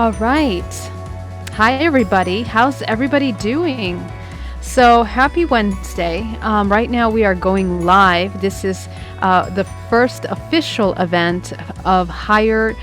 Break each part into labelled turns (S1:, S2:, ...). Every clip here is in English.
S1: All right. Hi, everybody. How's everybody doing? So, happy Wednesday. Right now, we are going live. This is the first official event of Higher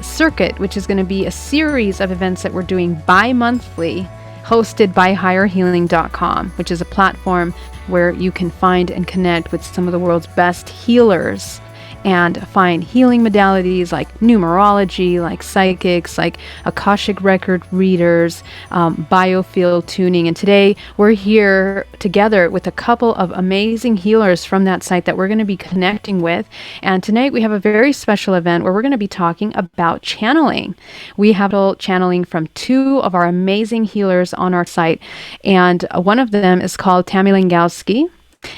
S1: Circuit, which is going to be a series of events that we're doing bi-monthly, hosted by hirehealing.com, which is a platform where you can find and connect with some of the world's best healers and find healing modalities like numerology, like psychics, like Akashic record readers, biofield tuning. And today we're here together with a couple of amazing healers from that site that we're going to be connecting with. And tonight we have a very special event where we're going to be talking about channeling. We have channeling from two of our amazing healers on our site. And one of them is called Tammy Langowski,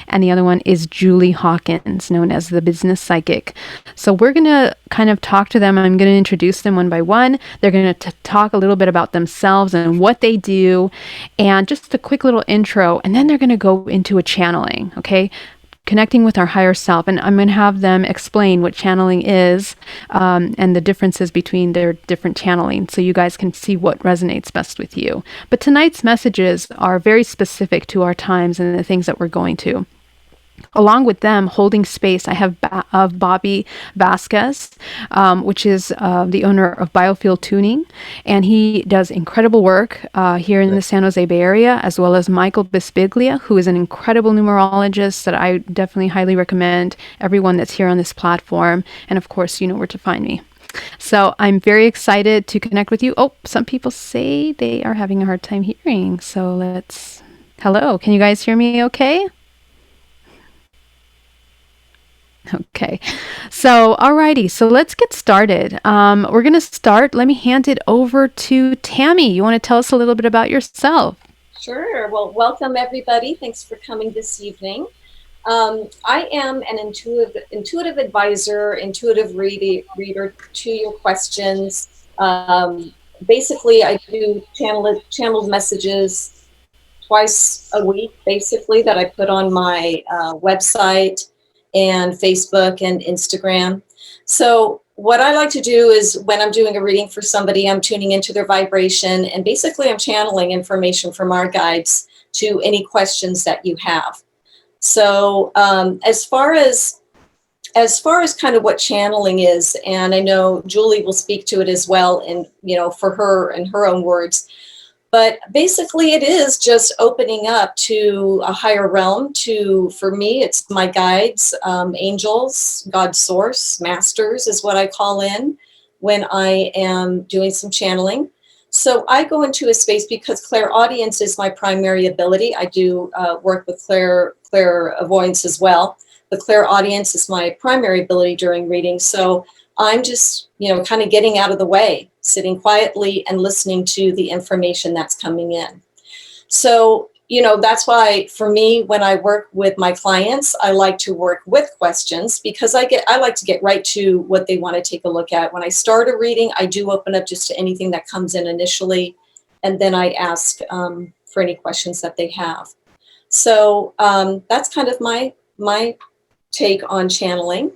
S1: and the other one is Julie Hawkins, known as the business psychic. So we're going to kind of talk to them. I'm going to introduce them one by one. They're going to talk a little bit about themselves and what they do, and just a quick little intro. And then they're going to go into a channeling, okay? Connecting with our higher self. And I'm going to have them explain what channeling is and the differences between their different channeling so you guys can see what resonates best with you. But tonight's messages are very specific to our times and the things that we're going to. Along with them, holding space, I have Bobby Vasquez, which is the owner of Biofield Tuning, and he does incredible work here in the San Jose Bay Area, as well as Michael Bispiglia, who is an incredible numerologist that I definitely highly recommend everyone that's here on this platform. And of course, you know where to find me. So I'm very excited to connect with you. Oh, some people say they are having a hard time hearing. So hello, can you guys hear me okay? Okay, so alrighty, so let's get started. We're going to start. Let me hand it over to Tammy. You want to tell us a little bit about yourself?
S2: Sure. Well, welcome everybody. Thanks for coming this evening. I am an intuitive advisor, intuitive reader to your questions. Basically, I do channeled messages twice a week, basically, that I put on my website and Facebook and Instagram. So what I like to do is when I'm doing a reading for somebody, I'm tuning into their vibration, and basically I'm channeling information from our guides to any questions that you have. So as far as kind of what channeling is, and I know Julie will speak to it as well, and for her in her own words. But basically, it is just opening up to a higher realm. For me, it's my guides, angels, God source, masters is what I call in when I am doing some channeling. So I go into a space because clairaudience is my primary ability. I do work with clairvoyance as well. But clairaudience is my primary ability during reading. So I'm just, kind of getting out of the way, sitting quietly and listening to the information that's coming in. So, that's why for me, when I work with my clients, I like to work with questions because I like to get right to what they want to take a look at. When I start a reading, I do open up just to anything that comes in initially, and then I ask for any questions that they have. So that's kind of my take on channeling.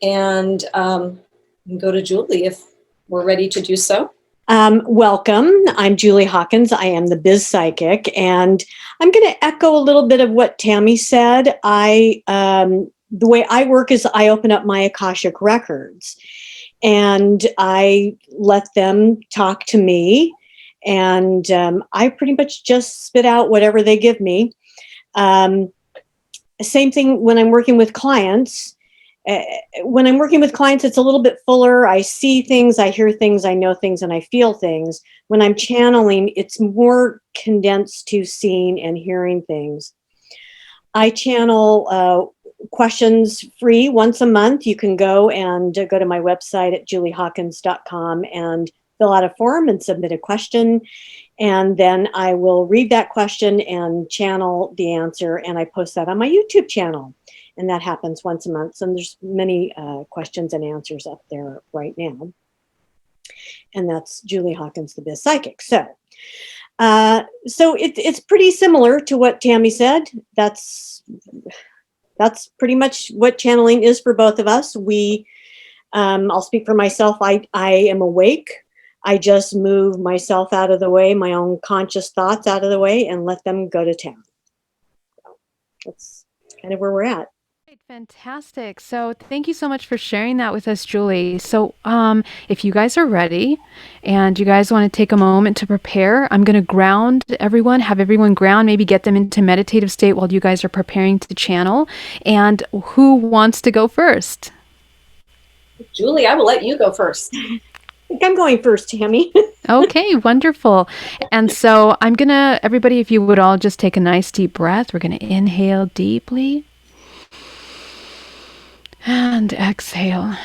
S2: And go to Julie if we're ready to do so.
S3: Welcome. I'm Julie Hawkins. I am the biz psychic, and I'm going to echo a little bit of what Tammy said. The way I work is I open up my Akashic records, and I let them talk to me, and I pretty much just spit out whatever they give me. Same thing when I'm working with clients. When I'm working with clients, it's a little bit fuller. I see things, I hear things, I know things, and I feel things. When I'm channeling, it's more condensed to seeing and hearing things. I channel questions free once a month. You can go to my website at juliehawkins.com and fill out a form and submit a question. And then I will read that question and channel the answer, and I post that on my YouTube channel. And that happens once a month. So there's many questions and answers up there right now. And that's Julie Hawkins, the Biz Psychic. So it's pretty similar to what Tammy said. That's pretty much what channeling is for both of us. I'll speak for myself. I am awake I just move myself out of the way, my own conscious thoughts out of the way, and let them go to town. That's kind of where we're at.
S1: Right, fantastic. So thank you so much for sharing that with us, Julie. So if you guys are ready and you guys want to take a moment to prepare, I'm going to ground everyone, have everyone ground, maybe get them into meditative state while you guys are preparing to channel. And who wants to go first?
S2: Julie, I will let you go first.
S3: I think I'm going first, Tammy.
S1: Okay, wonderful. And so I'm going to, everybody, if you would all just take a nice deep breath, we're going to inhale deeply. And exhale.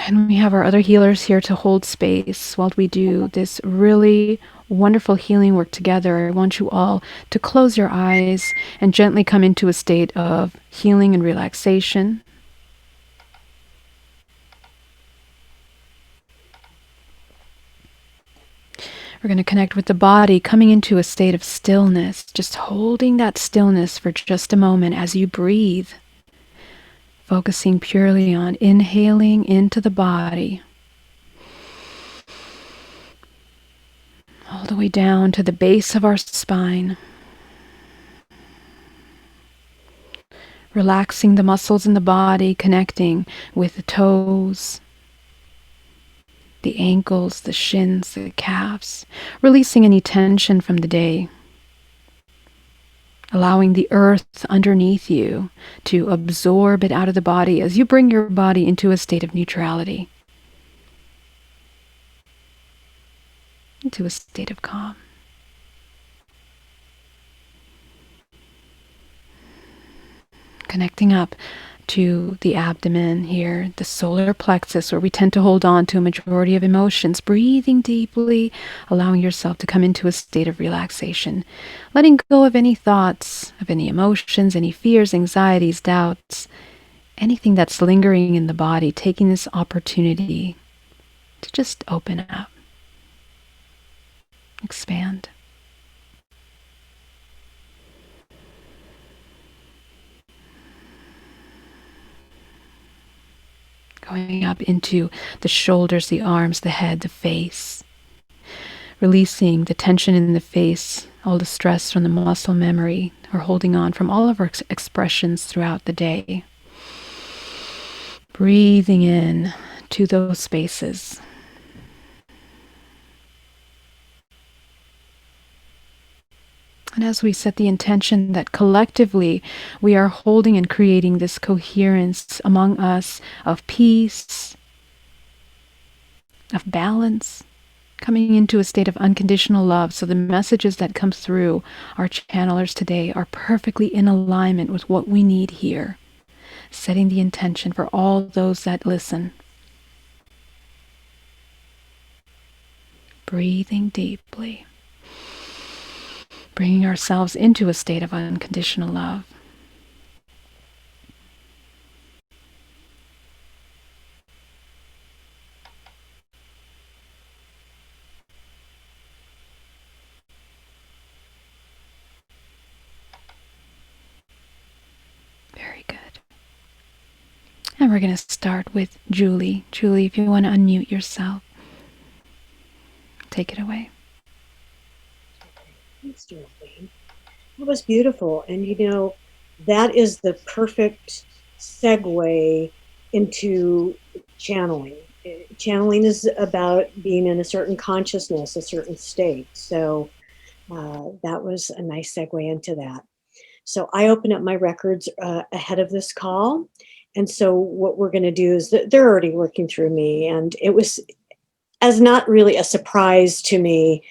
S1: And we have our other healers here to hold space while we do this really wonderful healing work together. I want you all to close your eyes and gently come into a state of healing and relaxation. We're going to connect with the body, coming into a state of stillness, just holding that stillness for just a moment as you breathe. Focusing purely on inhaling into the body, all the way down to the base of our spine. Relaxing the muscles in the body, connecting with the toes, the ankles, the shins, the calves, releasing any tension from the day. Allowing the earth underneath you to absorb it out of the body as you bring your body into a state of neutrality, into a state of calm. Connecting up to the abdomen here, the solar plexus, where we tend to hold on to a majority of emotions. Breathing deeply, allowing yourself to come into a state of relaxation. Letting go of any thoughts, of any emotions, any fears, anxieties, doubts, anything that's lingering in the body. Taking this opportunity to just open up, expand. Going up into the shoulders, the arms, the head, the face. Releasing the tension in the face, all the stress from the muscle memory, or holding on from all of our expressions throughout the day. Breathing in to those spaces. And as we set the intention that collectively we are holding and creating this coherence among us of peace, of balance, coming into a state of unconditional love. So the messages that come through our channelers today are perfectly in alignment with what we need here. Setting the intention for all those that listen. Breathing deeply. Bringing ourselves into a state of unconditional love. Very good. And we're going to start with Julie. Julie, if you want to unmute yourself, take it away.
S3: Thanks, Geraldine. That was beautiful. And that is the perfect segue into channeling. Channeling is about being in a certain consciousness, a certain state. So that was a nice segue into that. So I open up my records ahead of this call. And so what we're going to do is they're already working through me. And it was as not really a surprise to me.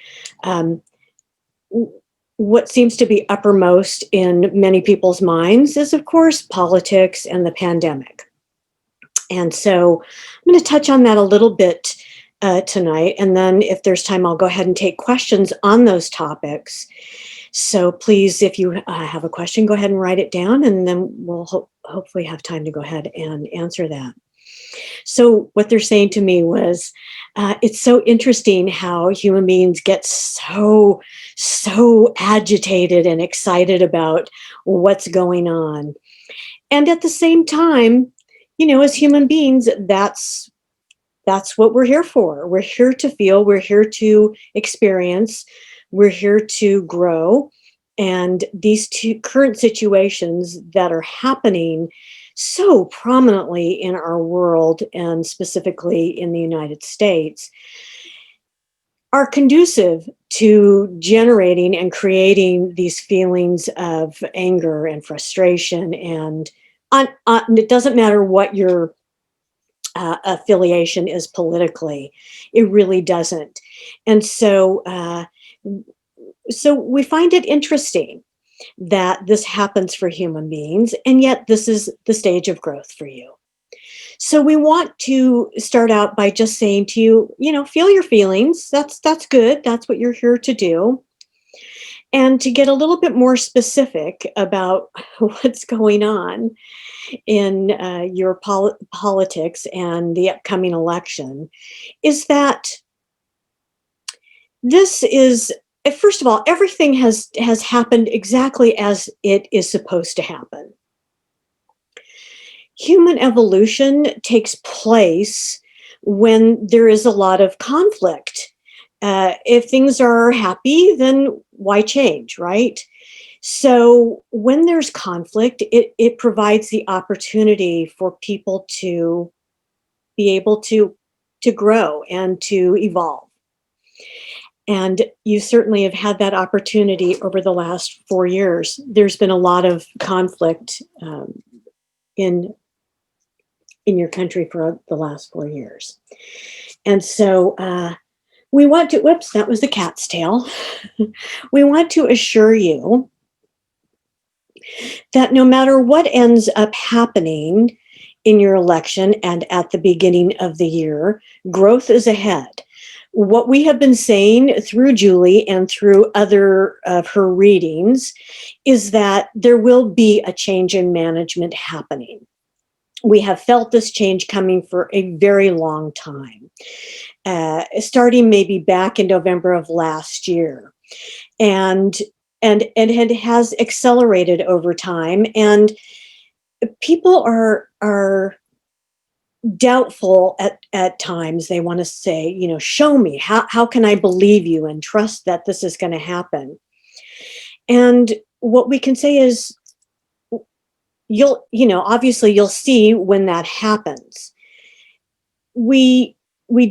S3: What seems to be uppermost in many people's minds is, of course, politics and the pandemic. And so I'm going to touch on that a little bit tonight. And then if there's time, I'll go ahead and take questions on those topics. So please, if you have a question, go ahead and write it down, and then we'll hopefully have time to go ahead and answer that. So what they're saying to me was, it's so interesting how human beings get so agitated and excited about what's going on. And at the same time, as human beings, that's that's what we're here for. We're here to feel, we're here to experience, we're here to grow. And these two current situations that are happening so prominently in our world, and specifically in the United States, are conducive to generating and creating these feelings of anger and frustration. And it doesn't matter what your affiliation is politically, it really doesn't. And so we find it interesting that this happens for human beings, and yet this is the stage of growth for you. So we want to start out by just saying to you, feel your feelings. That's good. That's what you're here to do. And to get a little bit more specific about what's going on in your politics and the upcoming election, is that this is, first of all, everything has happened exactly as it is supposed to happen. Human evolution takes place when there is a lot of conflict. If things are happy, then why change, right? So when there's conflict, it provides the opportunity for people to be able to grow and to evolve. And you certainly have had that opportunity over the last 4 years. There's been a lot of conflict in your country for the last 4 years. And so we want to, whoops, that was the cat's tail. We want to assure you that no matter what ends up happening in your election and at the beginning of the year, growth is ahead. What we have been saying through Julie and through other of her readings is that there will be a change in management happening. We have felt this change coming for a very long time, starting maybe back in November of last year. And it has accelerated over time, and people are doubtful at times. They want to say, show me, how can I believe you and trust that this is going to happen? And what we can say is, obviously you'll see when that happens. We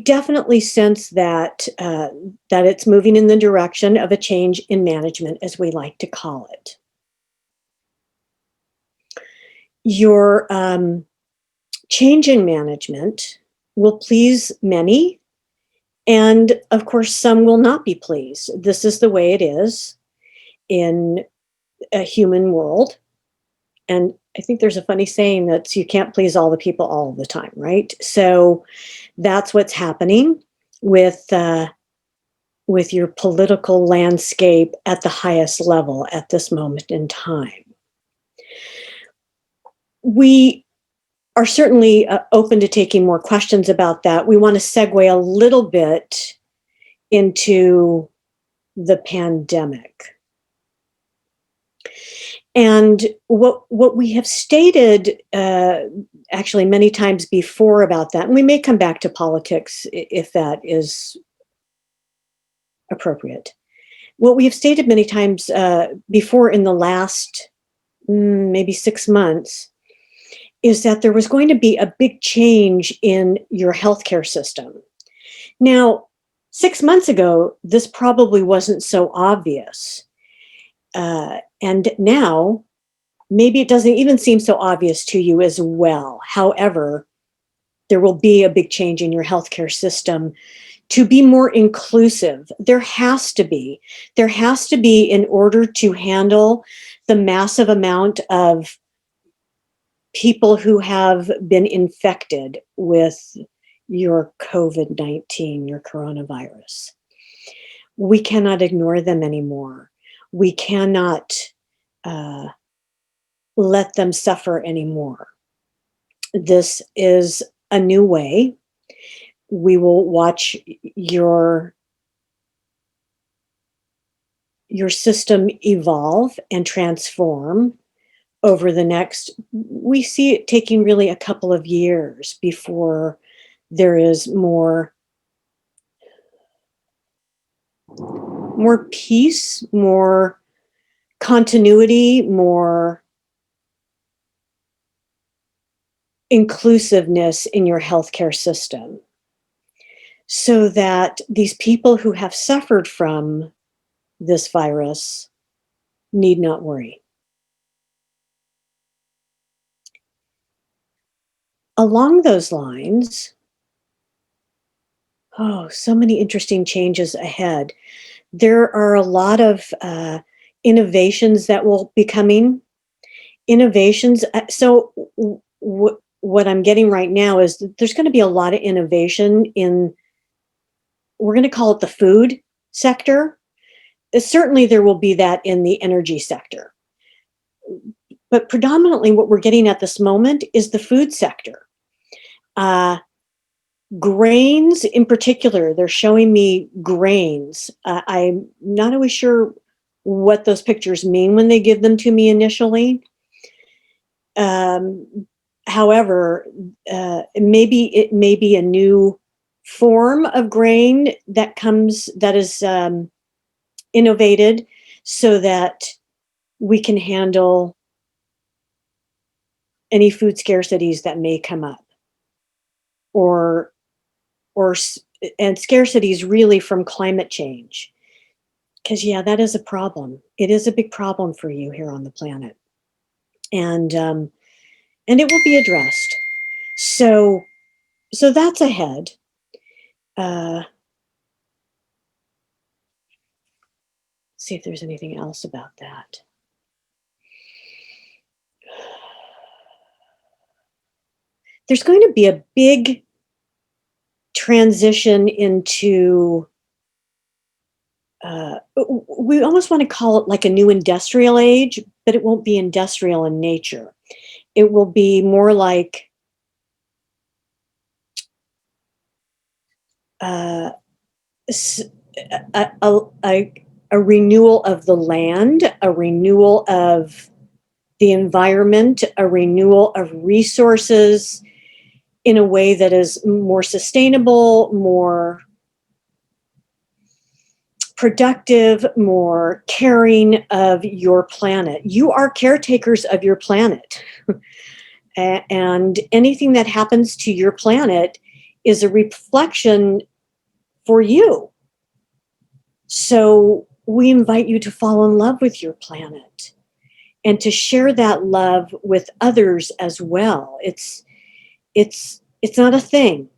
S3: definitely sense that that it's moving in the direction of a change in management, as we like to call it. Your change in management will please many, and of course some will not be pleased. This is the way it is in a human world. And I think there's a funny saying that you can't please all the people all the time, right? So that's what's happening with your political landscape at the highest level at this moment in time. We are certainly open to taking more questions about that. We want to segue a little bit into the pandemic. And what we have stated actually many times before about that, and we may come back to politics if that is appropriate. What we have stated many times before in the last maybe 6 months is that there was going to be a big change in your healthcare system. Now, 6 months ago, this probably wasn't so obvious. And now, maybe it doesn't even seem so obvious to you as well. However, there will be a big change in your healthcare system to be more inclusive. There has to be. There has to be, in order to handle the massive amount of people who have been infected with your COVID-19, your coronavirus. We cannot ignore them anymore. We cannot let them suffer anymore. This is a new way. We will watch your system evolve and transform over the next, we see it taking really a couple of years before There is more peace, more continuity, more inclusiveness in your healthcare system, so that these people who have suffered from this virus need not worry. Along those lines, so many interesting changes ahead. There are a lot of innovations that will be coming. Innovations. What I'm getting right now is that there's going to be a lot of innovation in, we're going to call it the food sector. Certainly there will be that in the energy sector. But predominantly what we're getting at this moment is the food sector. Grains in particular, they're showing me grains. I'm not always sure what those pictures mean when they give them to me initially. However, it may be a new form of grain that is innovated so that we can handle any food scarcities that may come up, or and scarcities really from climate change. Because that is a problem. It is a big problem for you here on the planet, and it will be addressed. So that's ahead. See if there's anything else about that. There's going to be a big transition into, we almost want to call it like a new industrial age, but it won't be industrial in nature. It will be more like a renewal of the land, a renewal of the environment, a renewal of resources in a way that is more sustainable, more productive, more caring of your planet. You are caretakers of your planet. And anything that happens to your planet is a reflection for you. So we invite you to fall in love with your planet and to share that love with others as well. It's not a thing.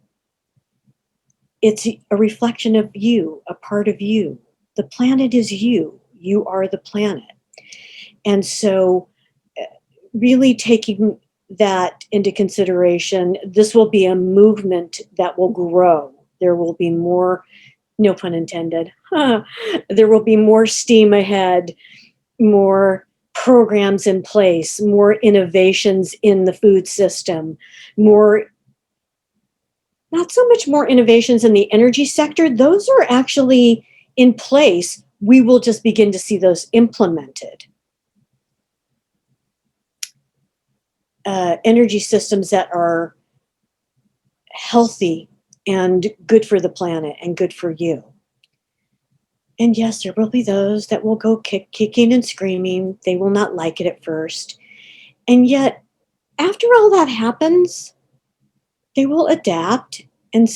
S3: It's a reflection of you, a part of you. The planet is you. You are the planet. And so really taking that into consideration, this will be a movement that will grow. There will be more, no pun intended, there will be more steam ahead, more programs in place, more innovations in the food system, not so much more innovations in the energy sector. Those are actually in place. We will just begin to see those implemented. Energy systems that are healthy and good for the planet and good for you. And yes, there will be those that will go kicking and screaming. They will not like it at first. And yet, after all that happens, they will adapt and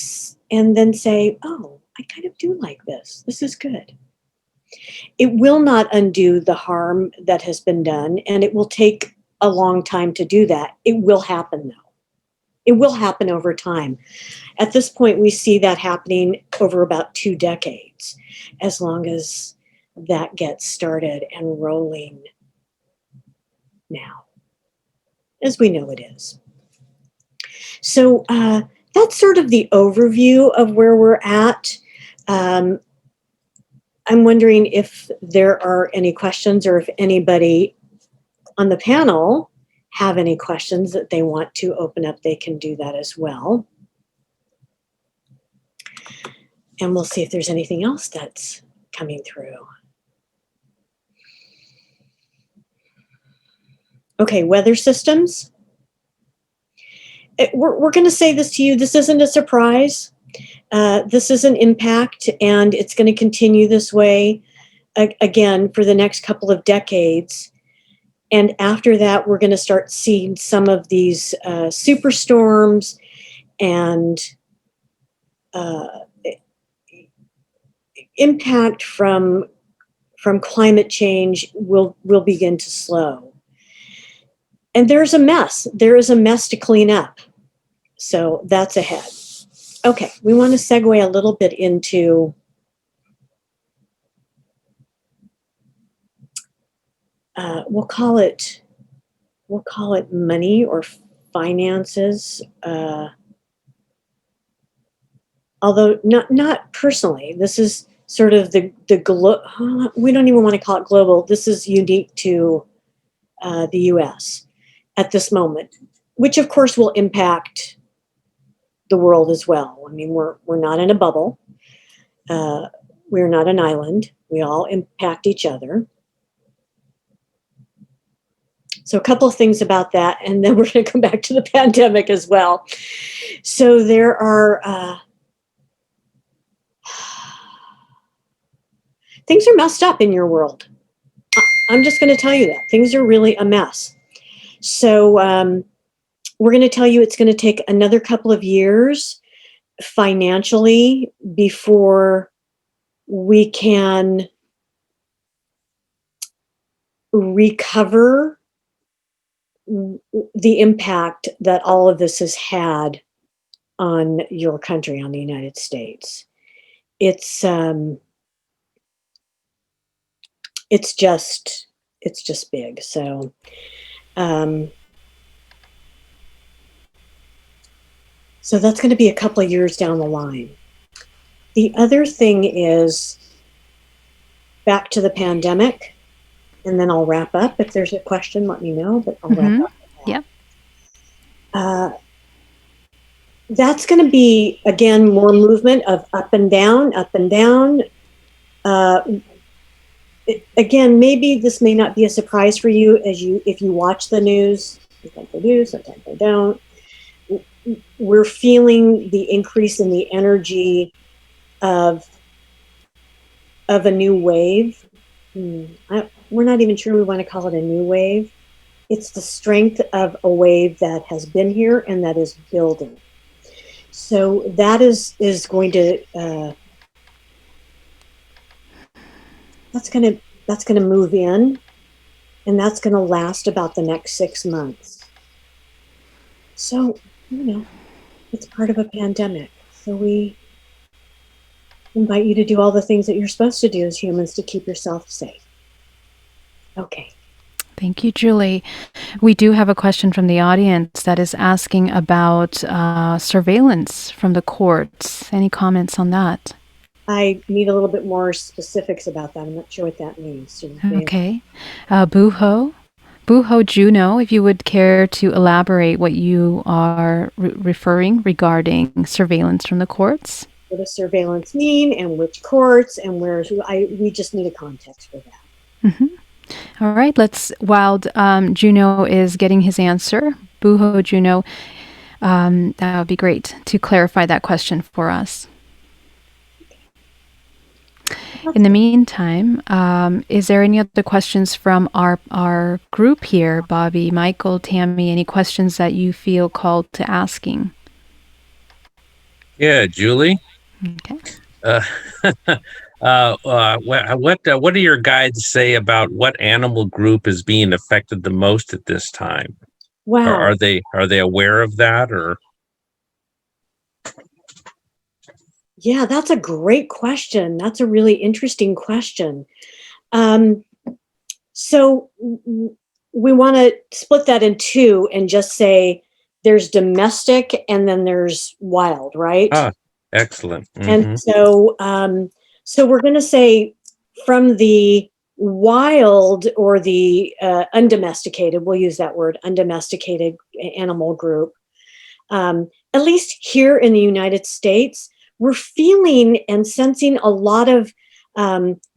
S3: then say, oh, I kind of do like this. This is good. It will not undo the harm that has been done, and it will take a long time to do that. It will happen, though. It will happen over time. At this point, we see that happening over about 2 decades, as long as that gets started and rolling now, as we know it is. So that's sort of the overview of where we're at. I'm wondering if there are any questions, or if anybody on the panel have any questions that they want to open up, they can do that as well. And we'll see if there's anything else that's coming through. Okay, weather systems. we're going to say this to you. This isn't a surprise. This is an impact, and it's going to continue this way again for the next couple of decades. And after that, we're going to start seeing some of these superstorms and impact from climate change will begin to slow. And there's a mess. There is a mess to clean up. So that's ahead. Okay, we want to segue a little bit into we'll call it money or finances. Although not personally. This is sort of the we don't even want to call it global. This is unique to the U.S. at this moment, which of course will impact the world as well. I mean, we're not in a bubble. We're not an island. We all impact each other. So a couple of things about that, and then we're going to come back to the pandemic as well. So there are things are messed up in your world. I'm just going to tell you that. Things are really a mess. So we're going to tell you it's going to take another couple of years financially before we can recover the impact that all of this has had on your country, on the United States. It's just big. So so that's going to be a couple of years down the line. The other thing is back to the pandemic, and then I'll wrap up. If there's a question, let me know, but I'll wrap up.
S1: Yep.
S3: That's going to be, again, more movement of up and down, up and down. Again, maybe this may not be a surprise for you if you watch the news. Sometimes they do, sometimes they don't. We're feeling the increase in the energy of a new wave. We're not even sure we want to call it a new wave. It's the strength of a wave that has been here and that is building. So that is going to that's going to move in, and that's going to last about the next 6 months. So, it's part of a pandemic. So we invite you to do all the things that you're supposed to do as humans to keep yourself safe. Okay.
S1: Thank you, Julie. We do have a question from the audience that is asking about surveillance from the courts. Any comments on that?
S3: I need a little bit more specifics about that. I'm not sure what that means.
S1: Okay. Buho Juno, if you would care to elaborate what you are referring regarding surveillance from the courts.
S3: What does surveillance mean, and which courts, and where? We just need a context for that.
S1: Mm-hmm. All right, while Juno is getting his answer, Buho Juno, that would be great to clarify that question for us. In the meantime, is there any other questions from our group here? Bobby, Michael, Tammy, any questions that you feel called to asking?
S4: Yeah, Julie.
S1: Okay.
S4: What do your guides say about what animal group is being affected the most at this time?
S3: Wow.
S4: Are they aware of that, or?
S3: Yeah, that's a great question. That's a really interesting question. So we want to split that in two and just say there's domestic and then there's wild, right?
S4: Ah, excellent. Mm-hmm.
S3: And so we're going to say from the wild or the undomesticated, we'll use that word, undomesticated animal group, at least here in the United States, we're feeling and sensing a lot of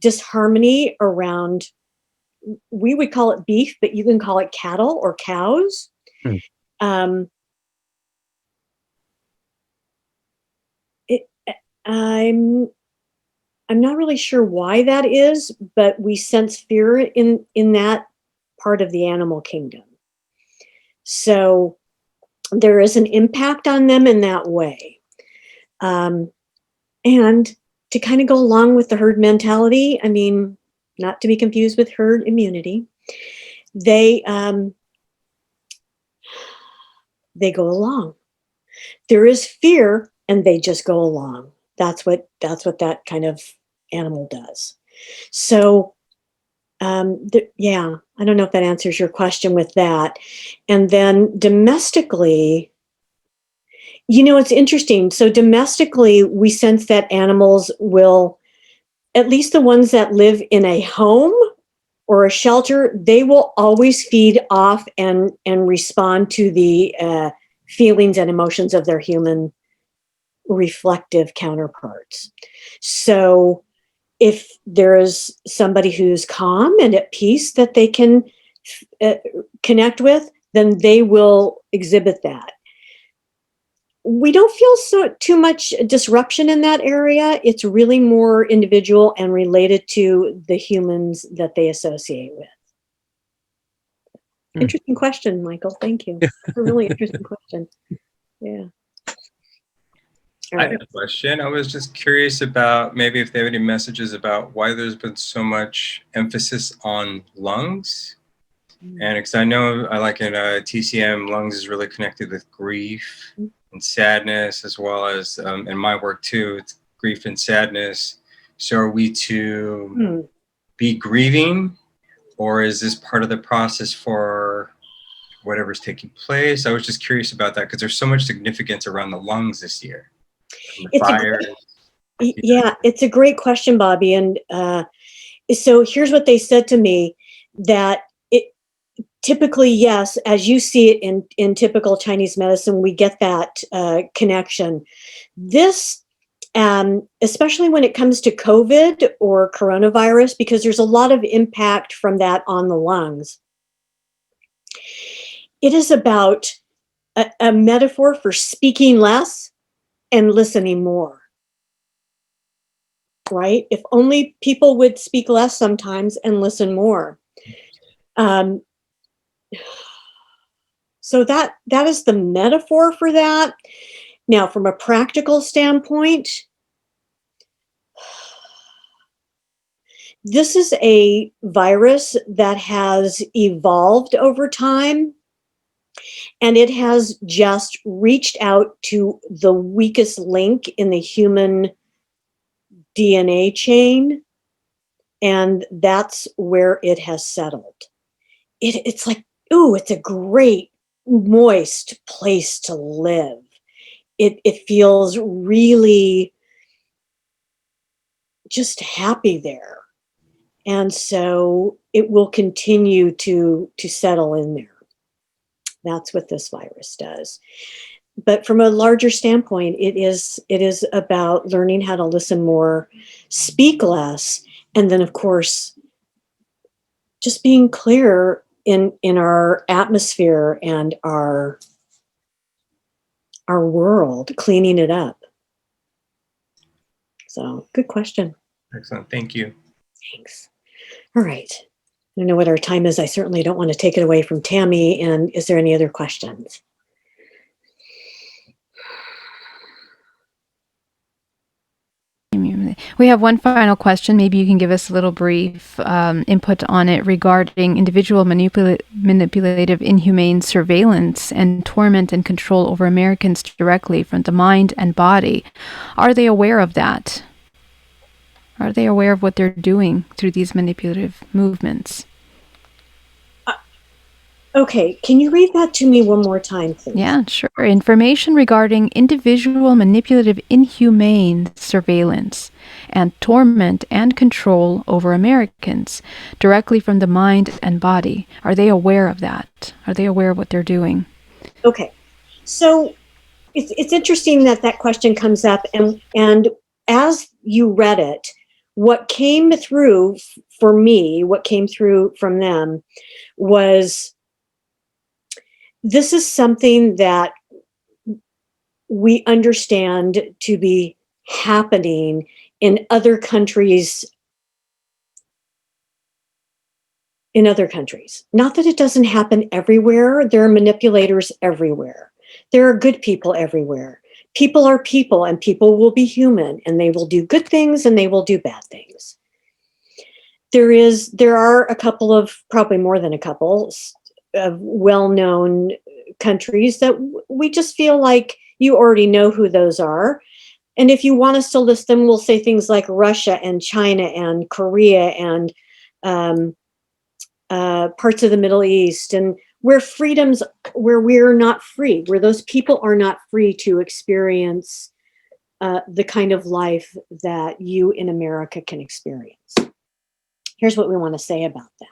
S3: disharmony around, we would call it beef, but you can call it cattle or cows. I'm not really sure why that is, but we sense fear in that part of the animal kingdom. So there is an impact on them in that way. And to kind of go along with the herd mentality, I mean, not to be confused with herd immunity, they go along. There is fear, and they just go along. That's what that kind of animal does. So, yeah, I don't know if that answers your question with that. And then domestically, it's interesting. So domestically, we sense that animals will, at least the ones that live in a home or a shelter, they will always feed off and respond to the feelings and emotions of their human reflective counterparts. So if there is somebody who's calm and at peace that they can connect with, then they will exhibit that. We don't feel too much disruption in that area. It's really more individual and related to the humans that they associate with. Interesting question, Michael. Thank you. That's a really interesting question. Yeah.
S5: I had a question. I was just curious about maybe if they have any messages about why there's been so much emphasis on lungs. And because I know, like in TCM, lungs is really connected with grief and sadness, as well as in my work too, it's grief and sadness. So are we to be grieving, or is this part of the process for whatever's taking place? I was just curious about that because there's so much significance around the lungs this year.
S3: It's a great question, Bobby. And so here's what they said to me, that typically, yes, as you see it in typical Chinese medicine, we get that connection. This, especially when it comes to COVID or coronavirus, because there's a lot of impact from that on the lungs. It is about a metaphor for speaking less and listening more. Right? If only people would speak less sometimes and listen more. So that is the metaphor for that. Now, from a practical standpoint, this is a virus that has evolved over time, and it has just reached out to the weakest link in the human DNA chain, and that's where it has settled. It's like, ooh, it's a great, moist place to live. It feels really just happy there. And so it will continue to settle in there. That's what this virus does. But from a larger standpoint, it is about learning how to listen more, speak less, and then, of course, just being clear in our atmosphere and our world, cleaning it up. So, good question.
S5: Excellent. Thank you.
S3: Thanks. All right. I don't know what our time is. I certainly don't want to take it away from Tammy. And is there any other questions?
S1: We have one final question. Maybe you can give us a little brief input on it regarding individual manipulative, inhumane surveillance and torment and control over Americans directly from the mind and body. Are they aware of that? Are they aware of what they're doing through these manipulative movements?
S3: Okay, can you read that to me one more time, please?
S1: Yeah, sure. Information regarding individual manipulative, inhumane surveillance and torment and control over Americans directly from the mind and body. Are they aware of that? Are they aware of what they're doing?
S3: Okay, so it's interesting that question comes up, and as you read it, what came through for me, what came through from them was, this is something that we understand to be happening in other countries. Not that it doesn't happen everywhere. There are manipulators everywhere. There are good people everywhere. People are people, and people will be human, and they will do good things and they will do bad things. There are a couple of, probably more than a couple, of well-known countries that we just feel like you already know who those are. And if you want us to list them, we'll say things like Russia and China and Korea and parts of the Middle East, and where we're not free, where those people are not free to experience the kind of life that you in America can experience. Here's what we want to say about that.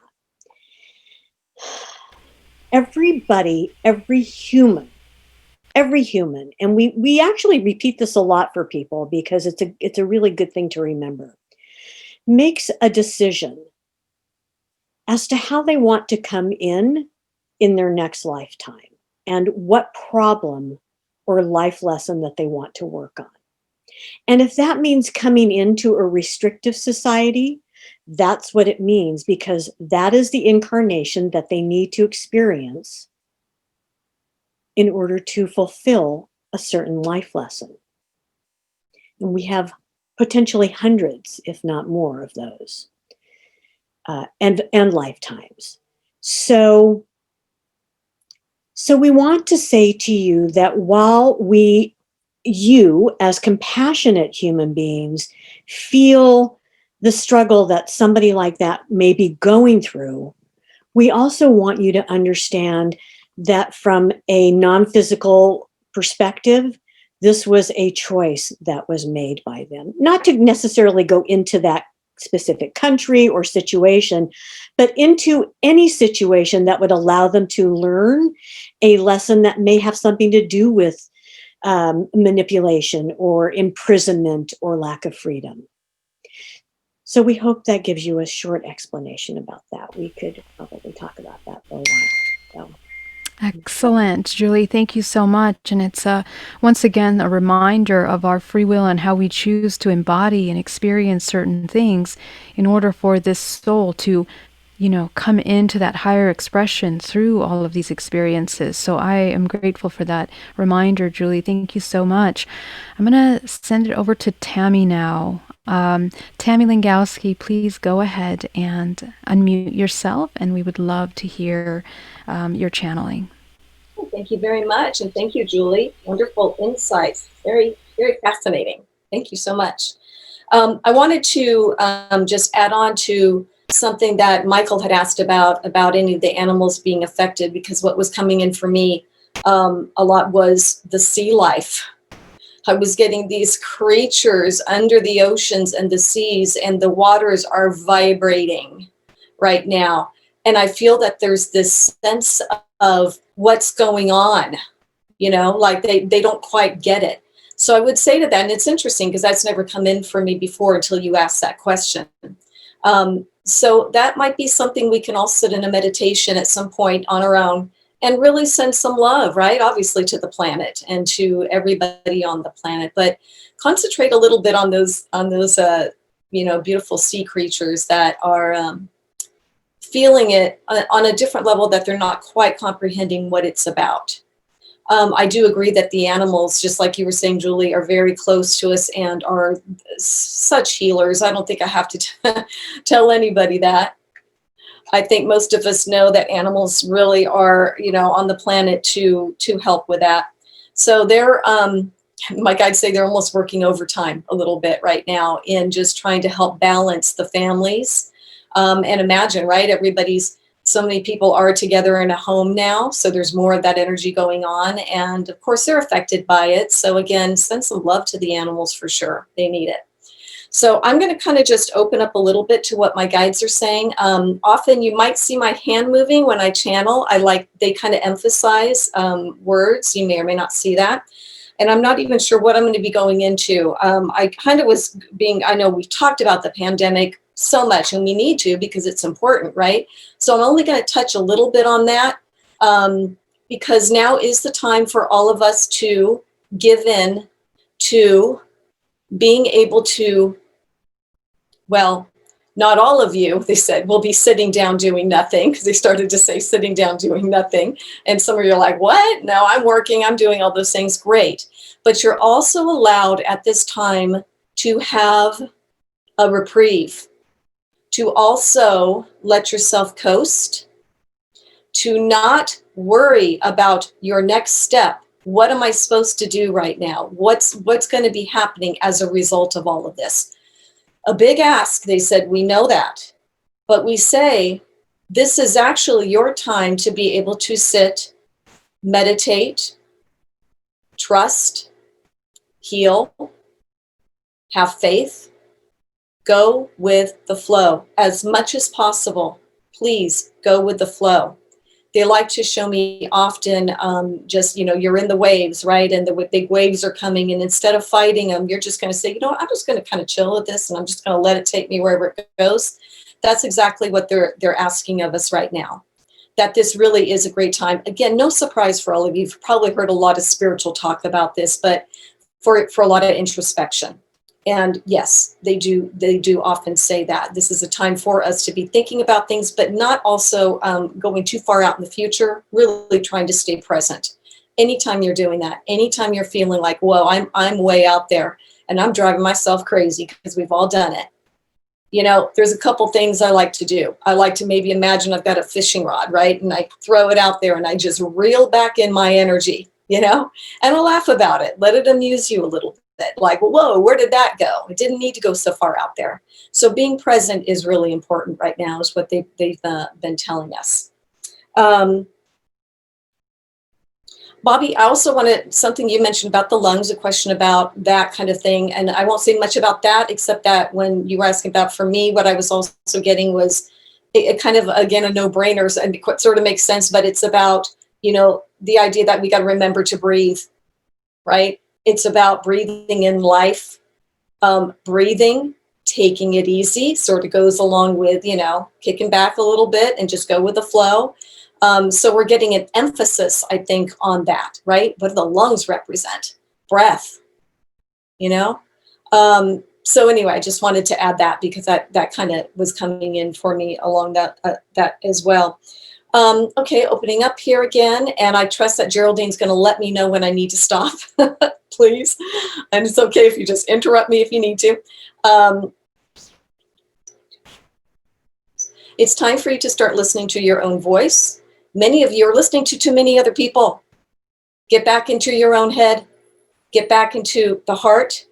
S3: Everybody, every human, and we actually repeat this a lot for people because it's a really good thing to remember, makes a decision as to how they want to come in their next lifetime and what problem or life lesson that they want to work on. And if that means coming into a restrictive society, that's what it means, because that is the incarnation that they need to experience in order to fulfill a certain life lesson. And we have potentially hundreds, if not more, of those, and lifetimes. So we want to say to you that while you as compassionate human beings feel the struggle that somebody like that may be going through, we also want you to understand that from a non-physical perspective, this was a choice that was made by them. Not to necessarily go into that specific country or situation, but into any situation that would allow them to learn a lesson that may have something to do with manipulation or imprisonment or lack of freedom. So we hope that gives you a short explanation about that. We could probably talk about that for a while. So.
S1: Excellent, Julie. Thank you so much. And it's once again a reminder of our free will and how we choose to embody and experience certain things in order for this soul to, come into that higher expression through all of these experiences. So I am grateful for that reminder, Julie. Thank you so much. I'm going to send it over to Tammy now. Tammy Langowski, please go ahead and unmute yourself, and we would love to hear your channeling.
S2: Thank you very much, and thank you, Julie. Wonderful insights. Very, very fascinating. Thank you so much. I wanted to just add on to something that Michael had asked about any of the animals being affected, because what was coming in for me a lot was the sea life. I was getting these creatures under the oceans and the seas, and the waters are vibrating right now. And I feel that there's this sense of what's going on, like they don't quite get it. So I would say to that, and it's interesting because that's never come in for me before until you asked that question. So that might be something we can all sit in a meditation at some point on our own and really send some love, right? Obviously to the planet and to everybody on the planet, but concentrate a little bit on those beautiful sea creatures that are feeling it on a different level, that they're not quite comprehending what it's about. I do agree that the animals, just like you were saying, Julie, are very close to us and are such healers. I don't think I have to tell anybody that. I think most of us know that animals really are, on the planet to help with that. So they're, like I'd say, they're almost working overtime a little bit right now in just trying to help balance the families. And imagine, right? So many people are together in a home now. So there's more of that energy going on. And of course, they're affected by it. So again, send some love to the animals for sure. They need it. So I'm going to kind of just open up a little bit to what my guides are saying. Often you might see my hand moving when I channel. They kind of emphasize words. You may or may not see that. And I'm not even sure what I'm going to be going into. I kind of I know we've talked about the pandemic so much, and we need to because it's important, right? So I'm only going to touch a little bit on that because now is the time for all of us to give in to being able to, well, not all of you, they said, will be sitting down doing nothing, because they started to say sitting down doing nothing. And some of you are like, what? No, I'm working, I'm doing all those things. Great. But you're also allowed at this time to have a reprieve, to also let yourself coast, to not worry about your next step. What am I supposed to do right now? What's going to be happening as a result of all of this? A big ask, they said, we know that. But we say, this is actually your time to be able to sit, meditate, trust, heal, have faith, go with the flow as much as possible. Please go with the flow. They like to show me often just, you're in the waves, right? And the big waves are coming. And instead of fighting them, you're just going to say, I'm just going to kind of chill with this and I'm just going to let it take me wherever it goes. That's exactly what they're asking of us right now. That this really is a great time. Again, no surprise for all of you. You've probably heard a lot of spiritual talk about this, but for a lot of introspection. And yes, they do often say that this is a time for us to be thinking about things, but not also going too far out in the future, really trying to stay present. Anytime you're doing that, anytime you're feeling like, whoa, I'm way out there and I'm driving myself crazy, because we've all done it. There's a couple things I like to do. I like to maybe imagine I've got a fishing rod, right? And I throw it out there and I just reel back in my energy, and I'll laugh about it. Let it amuse you a little bit. Like, whoa, where did that go? It didn't need to go so far out there. So being present is really important right now, is what they've been telling us. Bobby, I also wanted something you mentioned about the lungs, a question about that kind of thing. And I won't say much about that, except that when you were asking about, for me, what I was also getting was it kind of, again, a no-brainer, and it sort of makes sense, but it's about, the idea that we got to remember to breathe, right? It's about breathing in life, breathing, taking it easy, sort of goes along with, kicking back a little bit and just go with the flow. So we're getting an emphasis, I think, on that, right? What do the lungs represent? Breath, So anyway, I just wanted to add that, because that kind of was coming in for me along that as well. Okay, opening up here again, and I trust that Geraldine's going to let me know when I need to stop, please. And it's okay if you just interrupt me if you need to. It's time for you to start listening to your own voice. Many of you are listening to too many other people. Get back into your own head. Get back into the heart,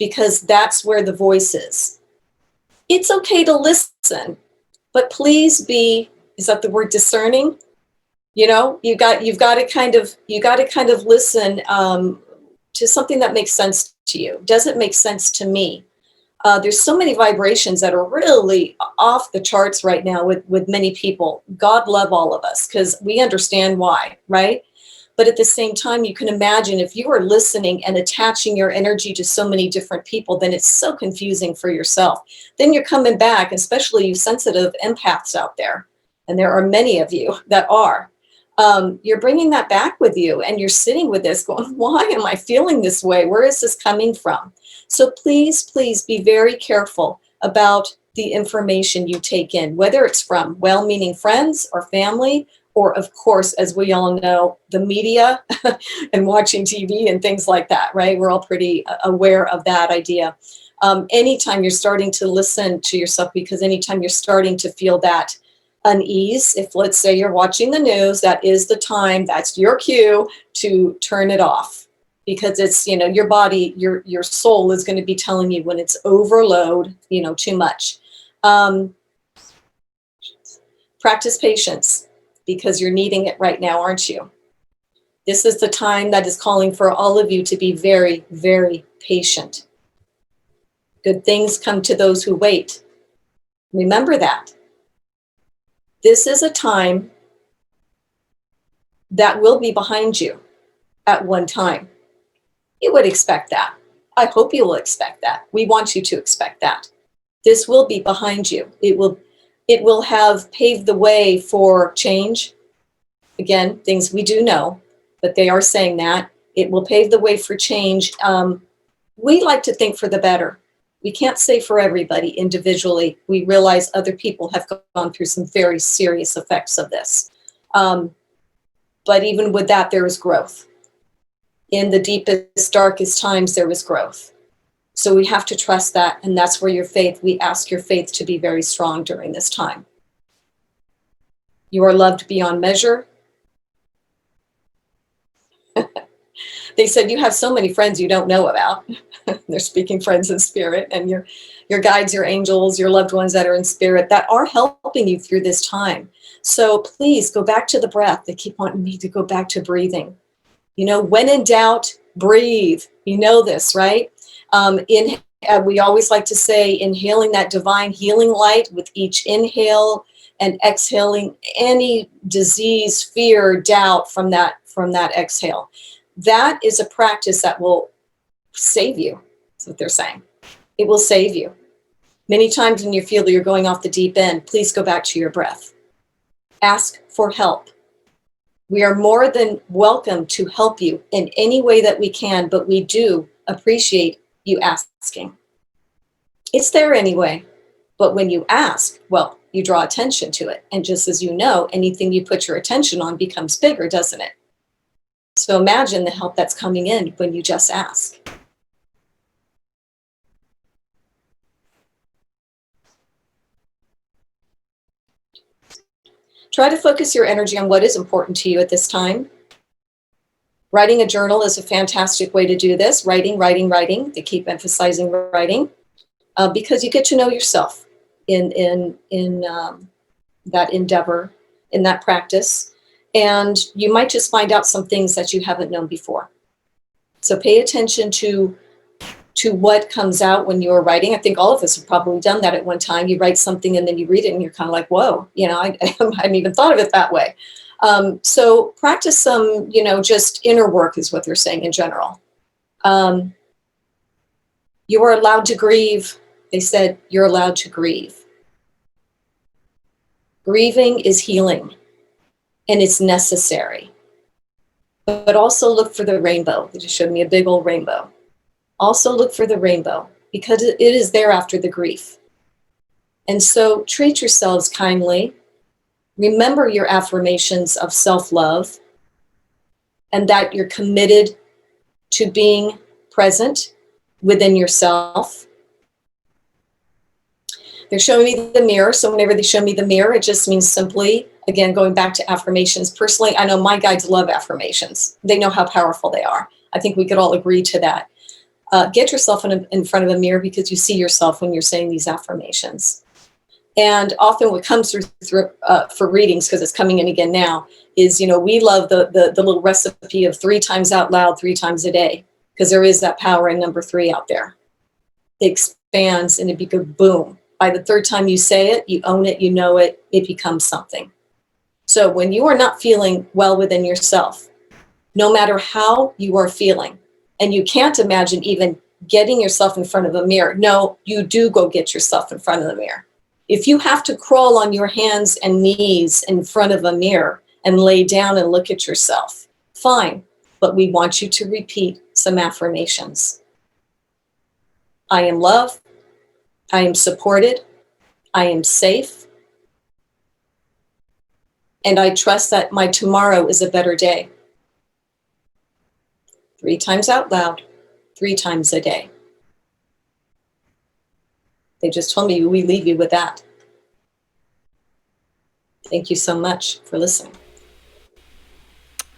S2: because that's where the voice is. It's okay to listen, but please be, is that the word, discerning? You've got to kind of listen to something that makes sense to you. Does it make sense to me? There's so many vibrations that are really off the charts right now with many people. God love all of us, because we understand why, right? But at the same time, you can imagine if you are listening and attaching your energy to so many different people, then it's so confusing for yourself. Then you're coming back, especially you sensitive empaths out there, and there are many of you that are. You're bringing that back with you, and you're sitting with this going, why am I feeling this way? Where is this coming from? So please, please be very careful about the information you take in, whether it's from well-meaning friends or family, or of course, as we all know, the media and watching TV and things like that, right? We're all pretty aware of that idea. Anytime you're starting to listen to yourself, because anytime you're starting to feel that unease, if let's say you're watching the news, that is the time, that's your cue to turn it off, because it's, your body, your soul is going to be telling you when it's overload, too much. Practice patience, because you're needing it right now, aren't you? This is the time that is calling for all of you to be very, very patient. Good things come to those who wait. Remember that. This is a time that will be behind you at one time. You would expect that. I hope you will expect that. We want you to expect that. This will be behind you. It will have paved the way for change. Again, things we do know, but they are saying that. It will pave the way for change we like to think for the better. We can't say for everybody individually. We realize other people have gone through some very serious effects of this. But even with that, there is growth. In the deepest, darkest times, there is growth. So we have to trust that. And that's where we ask your faith to be very strong during this time. You are loved beyond measure. They said you have so many friends you don't know about. They're speaking friends in spirit, and your guides, your angels, your loved ones that are in spirit that are helping you through this time. So please go back to the breath. They keep wanting me to go back to breathing. When in doubt, breathe. You know this, right? We always like to say inhaling that divine healing light with each inhale and exhaling any disease, fear, doubt from that exhale. That is a practice that will save you. That's what they're saying. It will save you. Many times when you feel that you're going off the deep end, please go back to your breath. Ask for help. We are more than welcome to help you in any way that we can, but we do appreciate you asking. It's there anyway, but when you ask, well, you draw attention to it. And just as you know, anything you put your attention on becomes bigger, doesn't it? So imagine the help that's coming in when you just ask. Try to focus your energy on what is important to you at this time. Writing a journal is a fantastic way to do this. Writing. They keep emphasizing writing because you get to know yourself in that endeavor, in that practice. And you might just find out some things that you haven't known before. So pay attention to what comes out when you're writing. I think all of us have probably done that at one time. You write something and then you read it and you're kind of like, whoa, I hadn't even thought of it that way. So practice some, just inner work is what they're saying in general. You are allowed to grieve. They said you're allowed to grieve. Grieving is healing. And it's necessary. But also look for the rainbow. They just showed me a big old rainbow. Also look for the rainbow because it is there after the grief. And so treat yourselves kindly. Remember your affirmations of self-love and that you're committed to being present within yourself. They're showing me the mirror. So whenever they show me the mirror, it just means simply, again, going back to affirmations. Personally, I know my guides love affirmations. They know how powerful they are. I think we could all agree to that. Get yourself in front of a mirror because you see yourself when you're saying these affirmations. And often what comes through for readings, because it's coming in again now, is, we love the little recipe of 3 times out loud, 3 times a day, because there is that power in number 3 out there. It expands and it becomes boom. By the 3rd time you say it, you own it, you know it, it becomes something. So when you are not feeling well within yourself, no matter how you are feeling, and you can't imagine even getting yourself in front of a mirror. No, you do go get yourself in front of the mirror. If you have to crawl on your hands and knees in front of a mirror and lay down and look at yourself, fine. But we want you to repeat some affirmations. I am loved. I am supported. I am safe. And I trust that my tomorrow is a better day. 3 times out loud, 3 times a day. They just told me we leave you with that. Thank you so much for listening.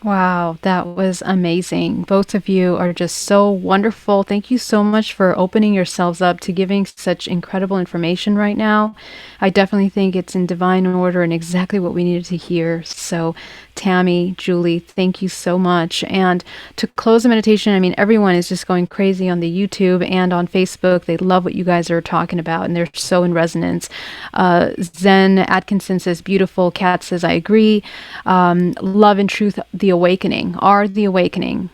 S1: Wow, that was amazing. Both of you are just so wonderful. Thank you so much for opening yourselves up to giving such incredible information right now. I definitely think it's in divine order and exactly what we needed to hear. So Tammy, Julie, thank you so much. And to close the meditation, I mean, everyone is just going crazy on the YouTube and on Facebook. They love what you guys are talking about, and they're so in resonance. Zen Atkinson says, beautiful. Kat says, I agree. Love and truth, the awakening, are the awakening.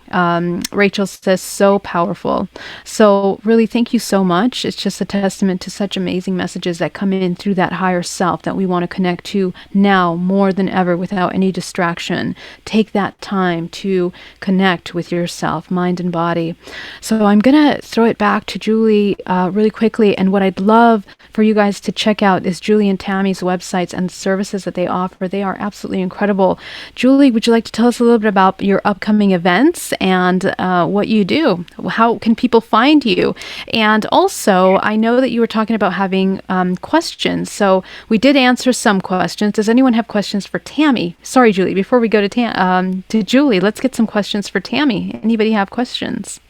S1: Rachel says, so powerful. So really, thank you so much. It's just a testament to such amazing messages that come in through that higher self that we want to connect to now more than ever without any distraction. Take that time to connect with yourself, mind and body. So I'm going to throw it back to Julie really quickly. And what I'd love for you guys to check out is Julie and Tammy's websites and the services that they offer. They are absolutely incredible. Julie, would you like to tell us a little bit about your upcoming events and what you do? How can people find you? And also, I know that you were talking about having questions. So we did answer some questions. Does anyone have questions for Tammy? Sorry, Julie, before we go to Julie, let's get some questions for Tammy. Anybody have questions?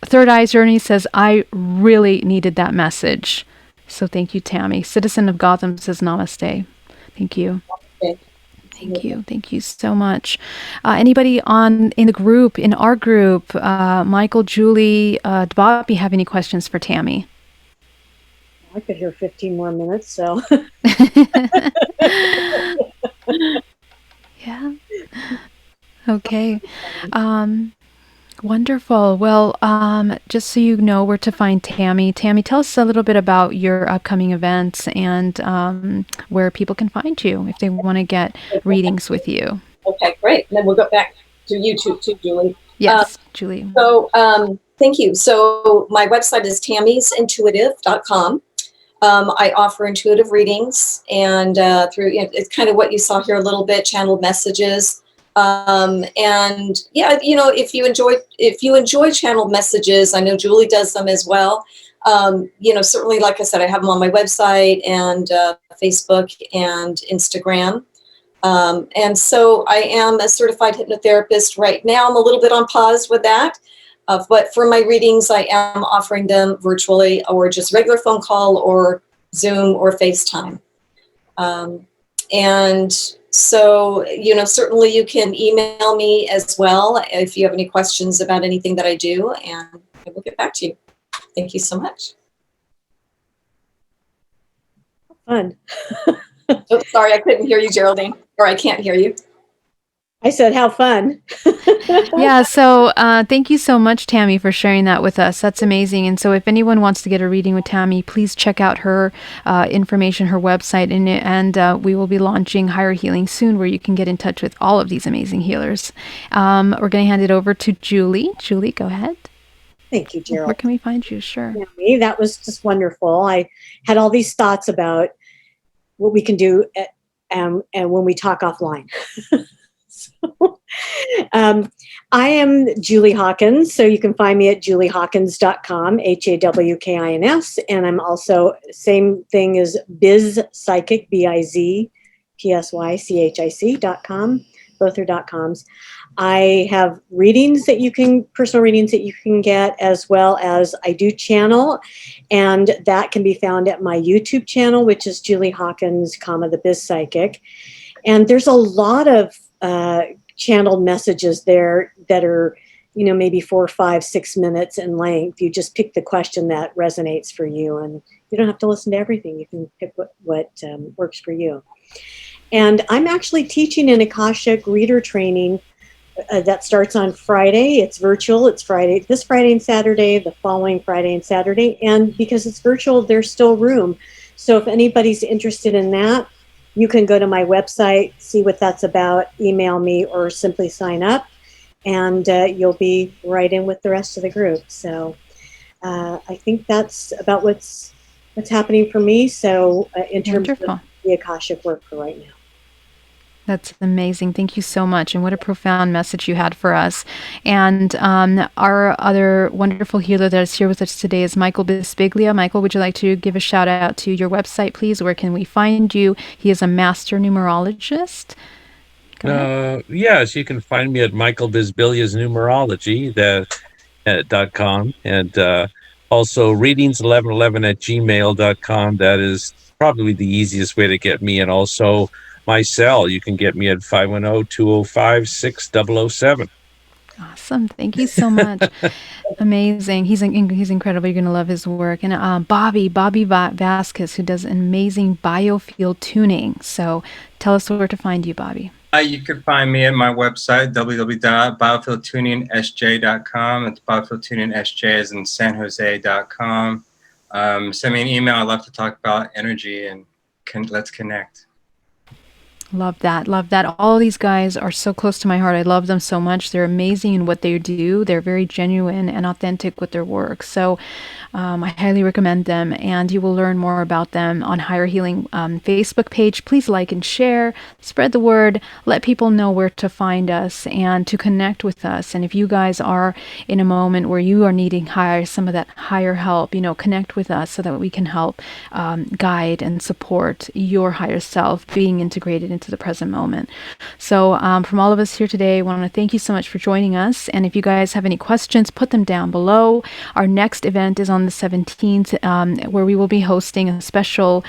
S1: Third Eye Journey says, I really needed that message. So thank you, Tammy. Citizen of Gotham says, namaste. Thank you.
S2: Okay.
S1: Thank you. Thank you so much. Anybody in our group, Michael, Julie, Bobby, have any questions for Tammy?
S3: I could hear 15 more minutes, so.
S1: Yeah. Okay. Wonderful. Well, just so you know where to find Tammy. Tammy, tell us a little bit about your upcoming events and where people can find you if they want to get readings with you.
S2: Okay, great. And then we'll go back to YouTube too, Julie.
S1: Yes, Julie.
S2: So thank you. So my website is tammysintuitive.com. I offer intuitive readings and through, it's kind of what you saw here a little bit, channeled messages. And yeah, if you enjoy channeled messages, I know Julie does them as well. Certainly, like I said, I have them on my website and Facebook and Instagram. And so I am a certified hypnotherapist right now. I'm a little bit on pause with that. But for my readings, I am offering them virtually or just regular phone call or Zoom or FaceTime. And so, certainly you can email me as well if you have any questions about anything that I do, and I will get back to you. Thank you so much.
S3: Fun.
S2: Oh, sorry, I couldn't hear you, Geraldine, or I can't hear you.
S3: I said, how fun.
S1: Yeah, so thank you so much, Tammy, for sharing that with us. That's amazing. And so if anyone wants to get a reading with Tammy, please check out her information, her website, and we will be launching Hirehealing soon where you can get in touch with all of these amazing healers. We're going to hand it over to Julie. Julie, go ahead.
S3: Thank you, Gerald.
S1: Where can we find you? Sure.
S3: Tammy, that was just wonderful. I had all these thoughts about what we can do and when we talk offline. So, I am Julie Hawkins, so you can find me at juliehawkins.com, HAWKINS, and I'm also, same thing as Biz Psychic, BIZPSYCHIC.com, both are .coms. I have personal readings that you can get, as well as I do channel, and that can be found at my YouTube channel, which is Julie Hawkins, the Biz Psychic. And there's a lot of channeled messages there that are, maybe 4, 5, 6 minutes in length. You just pick the question that resonates for you, and you don't have to listen to everything. You can pick what works for you. And I'm actually teaching an Akashic reader training that starts on Friday. It's virtual. It's this Friday and Saturday, the following Friday and Saturday. And because it's virtual, there's still room. So if anybody's interested in that, you can go to my website, see what that's about, email me, or simply sign up, and you'll be right in with the rest of the group. So I think that's about what's happening for me. So in terms of the Akashic work for right now.
S1: That's amazing. Thank you so much. And what a profound message you had for us. And our other wonderful healer that is here with us today is Michael Bispiglia. Michael, would you like to give a shout out to your website, please? Where can we find you? He is a master numerologist.
S4: Yes, you can find me at Michael Bisbilia's numerology.com, and also readings1111@gmail.com. That is probably the easiest way to get me. And also my cell, you can get me at 510-205-6007.
S1: Awesome. Thank you so much. Amazing. He's incredible. You're going to love his work. And Bobby Vasquez, who does amazing biofield tuning. So tell us where to find you, Bobby.
S5: You can find me at my website, www.biofieldtuningsj.com. It's biofieldtuningsj as in sanjose.com. Send me an email. I'd love to talk about energy and let's connect.
S1: Love that. Love that. All these guys are so close to my heart. I love them so much. They're amazing in what they do. They're very genuine and authentic with their work. So I highly recommend them, and you will learn more about them on Higher Healing Facebook page. Please like and share, spread the word, let people know where to find us and to connect with us. And if you guys are in a moment where you are needing some of that higher help, connect with us so that we can help guide and support your higher self being integrated into the present moment. So from all of us here today, I want to thank you so much for joining us. And if you guys have any questions, put them down below. Our next event is on the 17th, where we will be hosting a special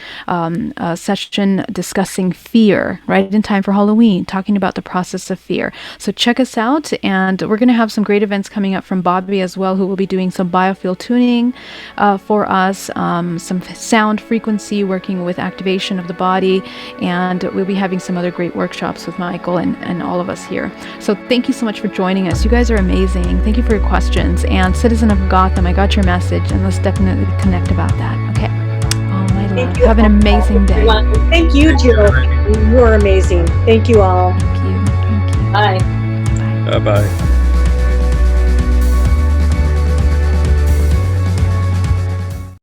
S1: session discussing fear, right in time for Halloween, talking about the process of fear. So check us out, and we're going to have some great events coming up from Bobby as well, who will be doing some biofield tuning for us, some sound frequency, working with activation of the body, and we'll be having some other great workshops with Michael and all of us here. So thank you so much for joining us. You guys are amazing. Thank you for your questions. And Citizen of Gotham, I got your message, and let's definitely connect about that. Okay. Oh, my love. Have an amazing day.
S3: Thank you, Jill. You are amazing. Thank you all.
S1: Thank you.
S2: Bye.
S4: Bye-bye.